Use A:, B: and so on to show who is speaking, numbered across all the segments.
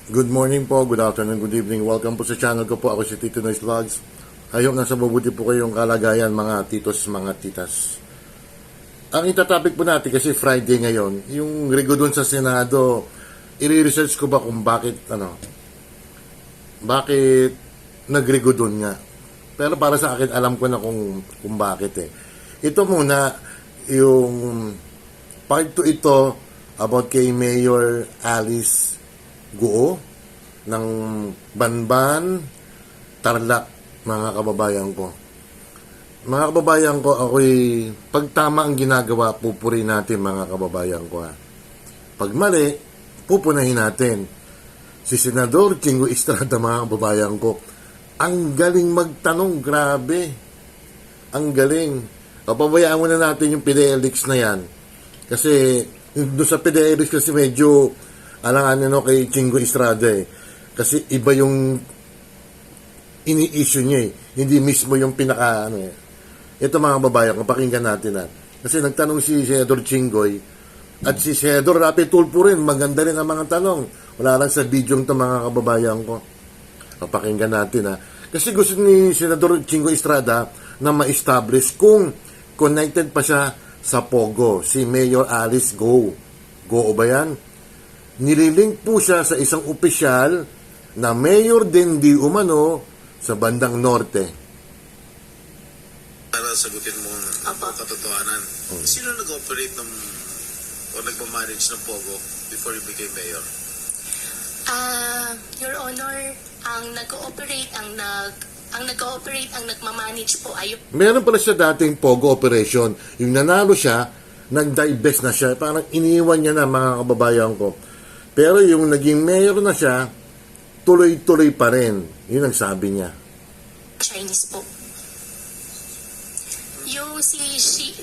A: Good morning po, good afternoon, good evening. Welcome po sa channel ko po. Ako si Tito Noise Vlogs. I hope nasa mabuti po kayong kalagayan mga titos, mga titas. Ang itatopic po natin kasi Friday ngayon, yung rego doon sa Senado, i-research ko ba kung bakit nagrego doon nga. Pero para sa akin, alam ko na kung bakit eh. Ito muna, yung part 2 ito about kay Mayor Alice Guo ng Banban, Tarlac, mga kababayan ko. Mga kababayan ko, ako'y pag tama ang ginagawa, pupuri natin mga kababayan ko. Pag mali, pupunahin natin. Si Senador Chingo Estrada, mga kababayan ko, ang galing magtanong, grabe. Ang galing. Papabayaan muna natin yung PDLX na yan. Kasi, doon sa PDLX kasi medyo alang kay Chingo Estrada eh. Kasi iba yung ini-issue niya eh. Hindi mismo yung pinaka eh. Ito mga babayan, pakinggan natin na. Kasi nagtanong si Senador Chingoy at si Senador Rapi Tulfo rin. Maganda rin ang mga tanong. Wala lang sa video ito mga kababayan ko. Pakinggan natin ha. Kasi gusto ni Senador Chingo Estrada na ma-establish kung connected pa siya sa Pogo. Si Mayor Alice Guo. Guo ba yan? Nililink po siya sa isang opisyal na mayor din di umano sa bandang norte.
B: Para sagutin mo ang katotohanan, sino nag-operate o nagmamanage ng Pogo before you became mayor?
C: Your Honor, ang nag-ooperate, ang nagmamanage po ay...
A: Meron pala siya dating Pogo operation. Yung nanalo siya, nag-divest na siya. Parang iniwan niya na mga kababayan ko. Pero yung naging mayor na siya, tuloy-tuloy pa rin. Yun ang sabi niya.
C: Chinese po. Yung si Shi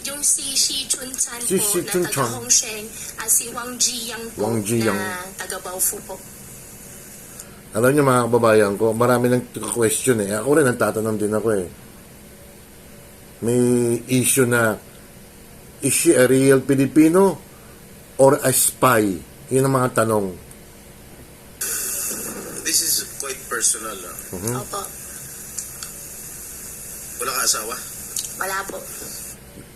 C: Chun-chan
A: Si
C: po,
A: Shi
C: na
A: Chun-chan.
C: taga-Hongsheng, at si Wang Jiyang po,
A: Wang Jiyang.
C: na taga-Baofu po.
A: Alam niyo mga kababayan ko, marami nang question eh. Ako rin, nagtatanong din ako eh. May issue na, is she a real Filipino or a spy? Yun ang mga tanong.
B: This is quite personal.
C: Opo.
B: Wala ka asawa?
C: Wala po.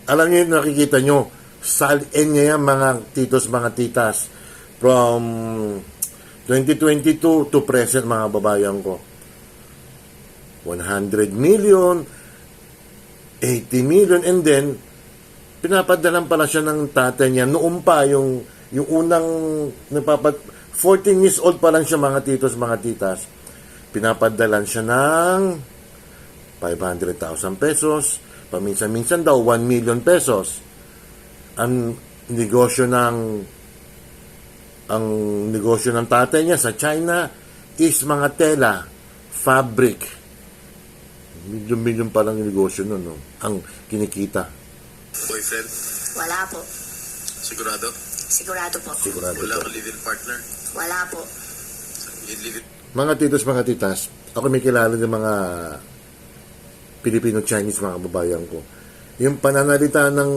A: Alam niyo, nakikita niyo, salin niya yan mga titos, mga titas. From 2022 to present mga babayan ko. 100 million, 80 million, and then, pinapadalan pala siya ng tatay niya. Noon pa, yung unang 14 years old pa lang siya mga titos, mga titas. Pinapadalan siya ng 500,000 pesos. Paminsan-minsan daw 1 million pesos. Ang negosyo ng tatay niya sa China is mga tela, fabric. Milyon-milyon pa lang yung negosyo nun, no? Ang kinikita.
B: Boyfriend?
C: Wala po.
B: Sigurado?
C: Sigurado po.
A: Sigurado
B: Wala
A: po.
B: kang live-in partner?
C: Wala po.
B: You live-in?
A: Mga titos, mga titas, ako may kilala ng mga Filipino-Chinese mga kababayan ko. Yung pananalita ng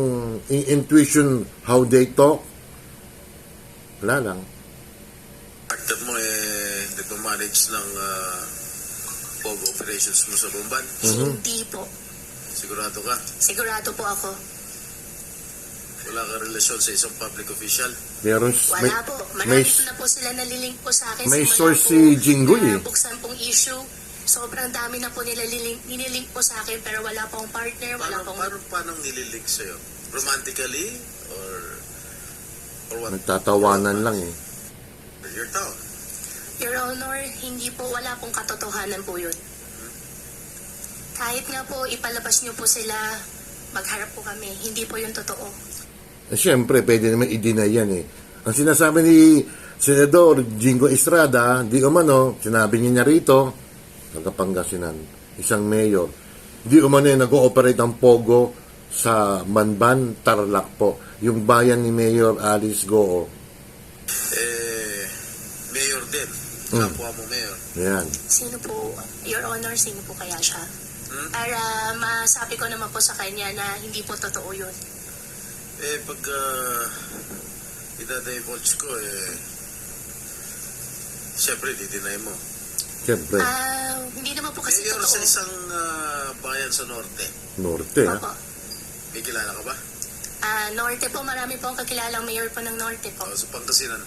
A: intuition, how they talk, wala lang.
B: Partner mo nagmamanage ng Pogo operations mo sa Bumban?
C: Hindi po.
B: Sigurado ka?
C: Sigurado po ako.
B: Wala ka relasyon sa isang public official?
A: Meron,
C: Wala po. Marami na po sila nalilink po sa akin.
A: may
C: Simula
A: source
C: po
A: si Jinggoy
C: na
A: eh.
C: buksan pong issue. Sobrang dami na po nila nililink po sa akin, pero wala pong partner, wala pong...
B: Paano nililink sa'yo? Romantically? Or what?
A: Nagtatawanan lang eh.
B: Your town?
C: Your Honor, hindi po, wala pong katotohanan po yun. Kahit nga po ipalabas niyo po sila, magharap po kami, hindi po yun totoo.
A: Siyempre, pwede naman i-deny yan eh. Ang sinasabi ni Senador Chingo Estrada, di umano, sinabi niya rito, Pangasinan, isang mayor, di umano nag-ooperate ang Pogo sa Banban, Tarlac po. Yung bayan ni Mayor Alice Guo.
B: Mayor din. Kapwa mo mayor.
A: Yan.
C: Sino po, Your Honor, sino po kaya siya? Para masabi ko naman po sa kanya na hindi po totoo yun.
B: Pag idadivulge ko, Siyempre, di-deny mo.
A: Siyempre,
C: Hindi naman po kasi
B: Mayor sa
C: totoo.
B: isang bayan sa Norte.
A: norte, ha?
C: Opo.
B: May kilala ka ba?
C: Norte po, marami po ang kakilalang mayor po ng Norte po.
B: Sa Pangasinan.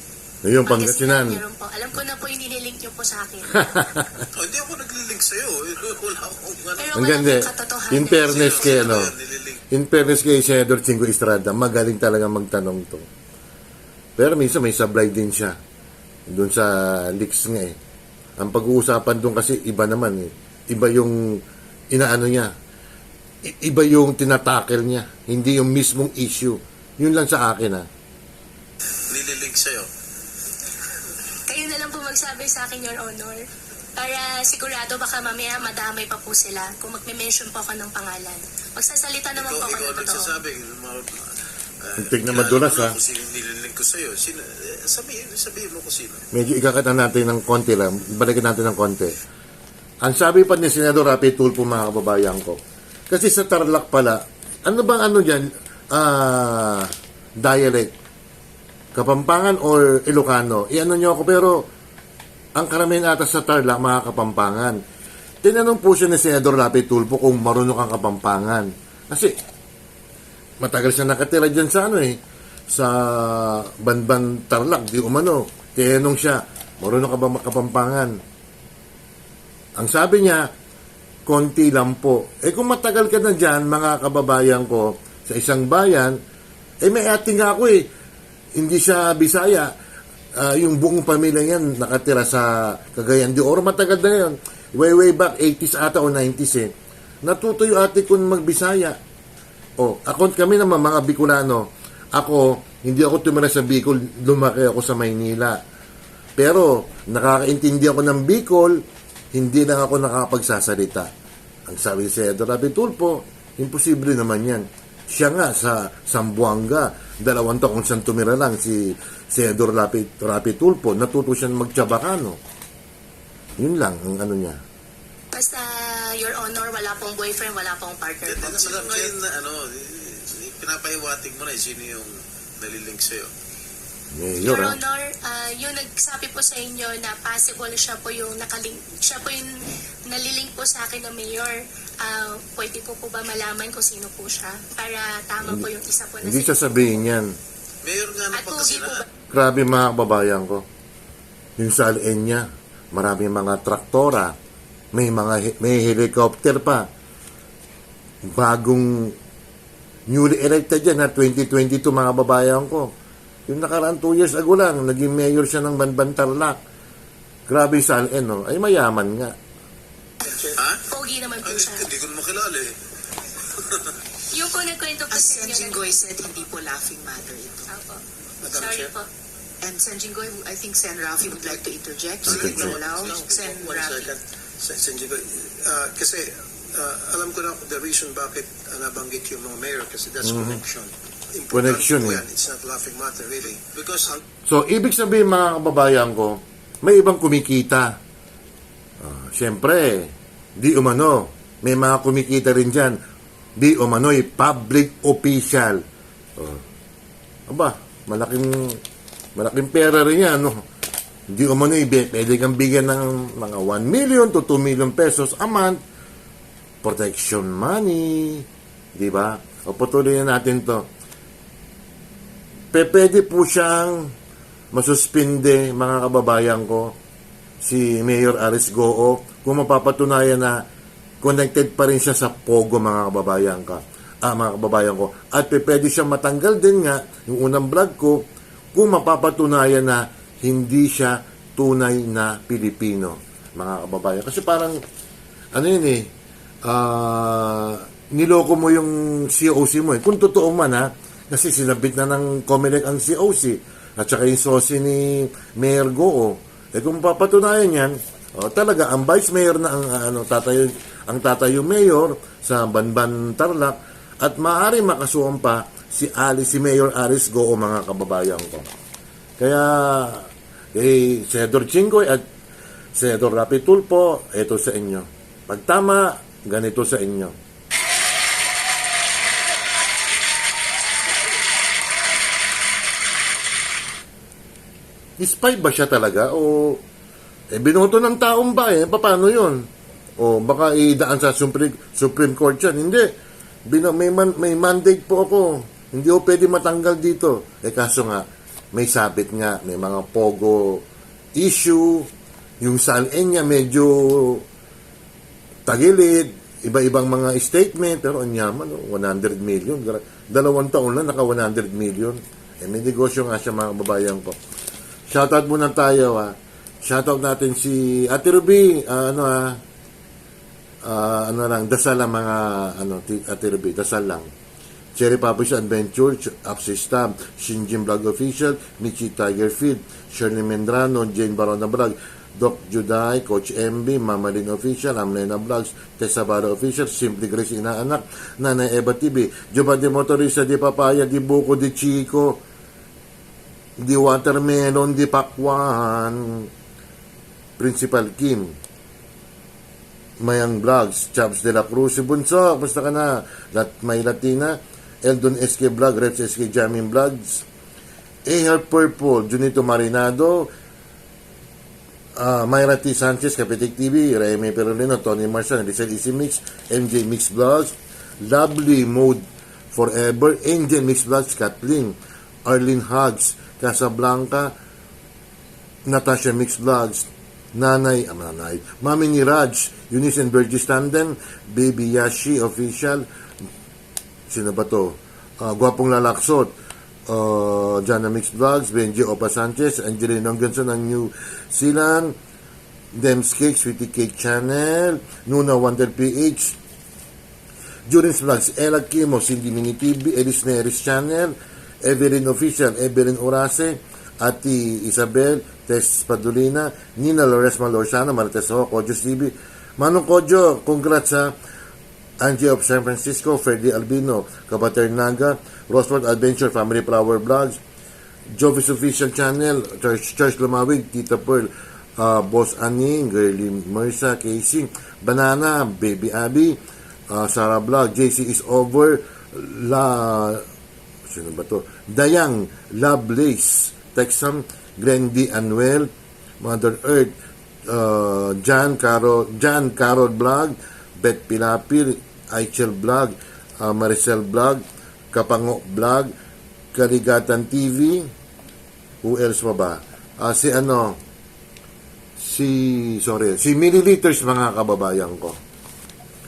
A: Ayun, Pangasinan.
C: Meron po. Alam ko na po yung nililink niyo po sa akin.
B: Hindi ako naglilink sa'yo. Wala akong ano.
C: Pero
A: Ang
C: wala
A: ganda.
C: pong katotohanan.
A: In fairness kay, ano,
B: Nililink.
A: in fairness kay Senador Chingo Estrada, magaling talaga magtanong to. Pero minsan may sablay din siya. Doon sa leaks nga eh. Ang pag-uusapan doon kasi iba naman eh. Iba yung inaano niya. Iba yung tinatakel niya. Hindi yung mismong issue. Yun lang sa akin ha.
B: Nililink sa'yo.
C: Kayo na lang po magsabi sa akin, Your Honor. Para sigurado baka mamaya madamay pa po sila kung magme-mention po ako ng pangalan. Magsasalita naman po ako
B: Ikaw
C: ng totoo.
B: nagsasabi.
A: Tig na madulas, ha?
B: Kung sino nililink ko sa'yo. Sabihin mo kung sino.
A: Medyo ikakata natin ng konti lang. Balikan natin ng konti. Ang sabi pa ni Senador Rapi Tulfo, mga kababayan ko. Kasi sa Tarlac pala, ano bang ano dyan? Dialect. Kapampangan or Ilocano? Iano nyo ako, pero ang karamihan ata sa Tarlac, mga Kapampangan. Tinanong po siya ni Senador Rapi Tulfo kung marunong kang Kapampangan. Kasi, matagal siya nakatira dyan sa ano eh, sa Banban Tarlac, di umano. Tinanong siya, marunong ka ba Kapampangan? Ang sabi niya, konti lang po. Eh kung matagal ka na dyan, mga kababayan ko, sa isang bayan, eh may ating ako eh. Hindi siya Bisaya. Yung buong pamilya yan nakatira sa Cagayan de Oro. Matagal na yun. Way back, 80s ata o 90s eh. Natuto yung ate ko mag-Bisaya. Ako kami naman mga Bicolano. Ako, hindi ako tumira sa Bicol, lumaki ako sa Maynila. Pero, nakakaintindi ako ng Bicol, hindi lang ako nakakapagsasalita. Ang sabi ni Senador Rapi Tulfo, imposible naman yan. Siya nga sa Zamboanga, 2 taon siyang tumira lang si Senador Rapi Tulfo, natuto siya mag-Chabacano. Yun lang ang ano niya.
C: Basta, Your Honor, wala pong boyfriend, wala pong partner po.
B: Sino ngayon na pinapahiwatig mo na sino yung nalilink sa'yo?
A: Mayor,
C: Your
A: ha?
C: Honor, yung nagsabi po sa inyo na possible siya po yung nalilink po sa akin na mayor, pwede po ba malaman kung sino po siya? Para tama po yung isa po na
A: Hindi siya sabihin yan.
B: Mayor nga ng
C: At pogi po ba?
B: Pangasinan.
A: Grabe mga kababayan ko. Yung sa LN niya, maraming mga traktora, may helicopter pa. Bagong newly elected yan na 2022 mga kababayan ko. Yung nakaraan 2 years ago lang, naging mayor siya ng Banban Tarlac. Grabe sa LN, no? Ay mayaman nga.
B: Ha?
C: Pogi naman po
B: Ay,
C: siya.
B: hindi ko na makilala eh.
C: Yung po nagkwento po
D: As
C: sa inyo.
D: Sanjingoy said, hindi po laughing matter ito.
C: Opo.
B: Madam
C: Sorry
B: Chair.
C: po.
D: And Sanjingoy, I think Sen Rafi would like to interject. So
A: Okay,
D: you
A: sure.
D: allow Sen Rafi.
E: Sanjigo, kasi alam ko na the reason bakit nabanggit yung mga mayor kasi that's connection. Important
A: Connection,
E: po
A: eh.
E: yan. It's not laughing matter really. Because ang
A: So, ibig sabihin mga kababayan ko, may ibang kumikita. Siyempre, di umano, may mga kumikita rin dyan. Di umano'y public official. Aba, malaking pera rin yan, no? Di umano'y pwede kang bigyan ng mga 1 million to 2 million pesos a month. Protection money. Di ba? O patuloy na natin to. Pwede po siyang masuspinde, mga kababayan ko, si Mayor Aris Goo, kung mapapatunayan na connected pa rin siya sa Pogo, mga kababayan ko. At pwede siyang matanggal din nga, yung unang vlog ko, kung mapapatunayan na hindi siya tunay na Pilipino, mga kababayan. Kasi parang, ano yun eh, niloko mo yung COC mo eh. Kung totoo man ha, kasi sinabit na ng COMELEC ang COC at saka yung SOSI ni Mayor Goo. Eh kung papatunayan yan, talaga ang vice mayor na ang tatayo mayor sa Banban Tarlac at maaari makasuhan pa si Mayor Aris Goo, mga kababayan ko. Kaya Senador Chingoy at Senador Rapi Tulfo, ito sa inyo. Pag tama, ganito sa inyo. Spy ba siya talaga o Binoto ng taong bayan, paano yun? O baka idaan sa Supreme Court yan. Hindi. May mandate po ako. Hindi ko pwede matanggal dito. Kaso nga, may sabit nga, may mga pogo issue, yung salin niya medyo tagilid, iba-ibang mga statement, pero ang yaman, 100 million. 2 taon lang, naka 100 million. May negosyo nga siya, mga babayan ko. Shoutout muna tayo, ha. Shoutout natin si Ate Ruby, dasal lang mga, Ate Ruby, dasal lang. Cherry Papa's Adventure, Upsystem, Shinjin Vlog Official, Michi Tiger Feed, Shirley Mendrano, Jane Barona Vlog, Doc Juday, Coach MB, Mama Lynn Official, Amlena Vlogs, Tessa Barra Official, Simply Grace Inaanak, Nanay Eva TV, Juba de Motorista, di Papaya, di Buko, di Chico, di Watermelon, di Pakwan, Principal Kim, Mayang Vlogs, Chaps de la Cruz, si Bunso, basta ka na, May Latina, Eldon SK Vlog, Reps SK Jamming Vlogs, Heart Purple, Junito Marinado, Myra T. Sanchez, Kapitik TV, Remy Perolino, Tony Marsan, Rizal Easy Mix, MJ Mix Vlogs, Lovely Mode Forever, Angel Mix Vlogs, Kathleen, Arlene Hugs, Casablanca, Natasha Mix Vlogs, Nanay, Mami ni Raj, Eunice and Burgess Tandem, Baby Yashi Official, sino ba to? Gwapong Lalaksot, Jana Mix Vlogs, Benji Opa Sanchez, Angelina Gonson ng New Zealand, Dems Cake, Sweetie Cake Channel, Nuna Wonder PH, Jurin's Vlogs, Ella Kimo, Cindy Mini TV, Elis Neris Channel, Evelyn Official, Evelyn Orase, Ati Isabel, Tess Padulina, Nina Loresma Lorsana, Marites Ho, Kojo TV, Manong Kojo, congrats sa Angie of San Francisco, Freddy Albino, Kabater Naga, Roswell Adventure, Family Flower Vlogs, Jovis Official Channel, Church Lumawig, Tita Pearl, Boss Aning, Girly Mersa, Casey, Banana, Baby Abby, Sarah Vlog, JC is over, sino ba to? Dayang, Lovelace, Texan, Glenn D. Anuel, Mother Earth, John Carol Vlog, Beth Pilapil, Aichel Vlog, Maricel Vlog, Kapango Vlog, Karigatan TV, who else pa ba? Si Milliliters, mga kababayan ko.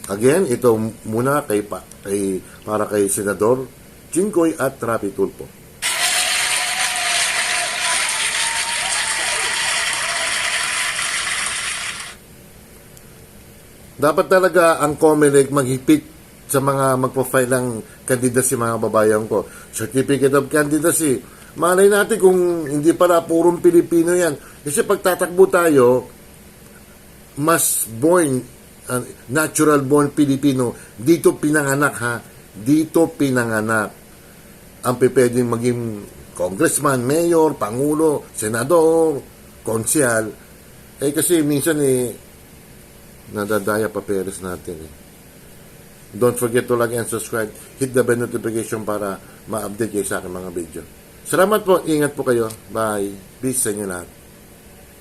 A: Again, ito muna para kay Senador Jinggoy at Rapi Tulfo. Dapat talaga ang COMELEC maghipit sa mga magpo-file ng candidacy, mga babayan ko. Certificate of Candidacy. Malay natin kung hindi pala purong Pilipino yan. Kasi pag tatakbo tayo, natural born Pilipino, dito pinanganak, ha? Dito pinanganak. Ang pwedeng maging congressman, mayor, pangulo, senador, konsyal. Kasi minsan nadadaya papeles natin. Don't forget to like and subscribe. Hit the bell notification para ma-update kayo sa aking mga video. Salamat po. Ingat po kayo. Bye. Peace sa inyo lahat.